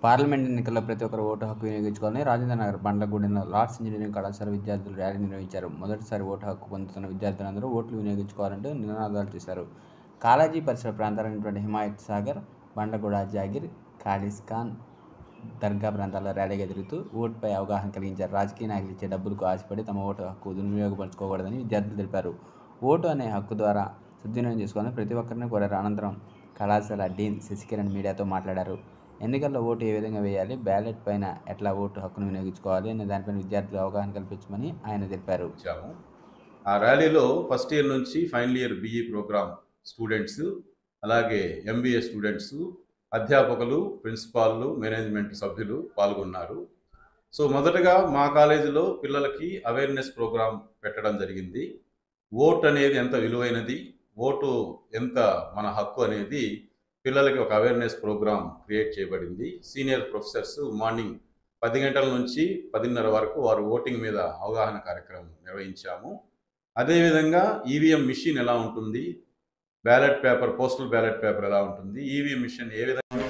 Parliament ఎన్నికల్లో ప్రతి ఒక్కరు ఓటు హక్కు వినియోగించుకోవాలని రాజేంద్రనగర్ బండ్లగూడెంలో లార్డ్స్ ఇంజనీరింగ్ కళాశాల విద్యార్థులు ర్యాలీ నిర్వహించారు. మొదటిసారి ఓటు హక్కు పొందుతున్న విద్యార్థులందరూ ఓట్లు వినియోగించుకోవాలంటూ నినాదాలు చేశారు. కాలేజీ పరిసర ప్రాంతాలైనటువంటి హిమాయత్ సాగర్, బండ్లగూడ, జాగిర్, ఖాళీస్ఖాన్ దర్గా ప్రాంతాల్లో ర్యాలీగా తిరుగుతూ ఓటుపై అవగాహన కలిగించారు. రాజకీయ నాయకులు ఇచ్చే డబ్బులకు ఆశపడి తమ ఓటు హక్కు దుర్వినియోగపరచుకోకూడదని విద్యార్థులు తెలిపారు. ఓటు అనే హక్కు ద్వారా సద్వినియోగం చేసుకోవాలని ప్రతి ఒక్కరిని కోరారు. అనంతరం కళాశాల డీన్ శశికిరణ్ మీడియాతో మాట్లాడారు. ఎన్నికల్లో ఓటు ఏ విధంగా వేయాలి, బ్యాలెట్ పైన ఎట్లా ఓటు హక్కును వినియోగించుకోవాలి అనే దానిపైన విద్యార్థులకు అవగాహన కల్పించమని ఆయన తెలిపారు. ఆ ర్యాలీలో ఫస్ట్ ఇయర్ నుంచి final year BE programme students, అలాగే MBA స్టూడెంట్స్, అధ్యాపకులు, ప్రిన్సిపాల్లు, మేనేజ్మెంట్ సభ్యులు పాల్గొన్నారు. సో మొదటగా మా కాలేజీలో పిల్లలకి అవేర్నెస్ ప్రోగ్రామ్ పెట్టడం జరిగింది. ఓట్ అనేది ఎంత విలువైనది, ఓటు ఎంత మన హక్కు అనేది పిల్లలకి ఒక అవేర్నెస్ ప్రోగ్రామ్ క్రియేట్ చేయబడింది. సీనియర్ ప్రొఫెసర్స్ మార్నింగ్ 10 గంటల నుంచి 10:30 వరకు వారు ఓటింగ్ మీద అవగాహన కార్యక్రమం నిర్వహించాము. అదేవిధంగా ఈవీఎం మిషన్ ఎలా ఉంటుంది, ballot paper, postal ballot paper ఎలా ఉంటుంది, ఈవీఎం మిషన్ ఏ విధంగా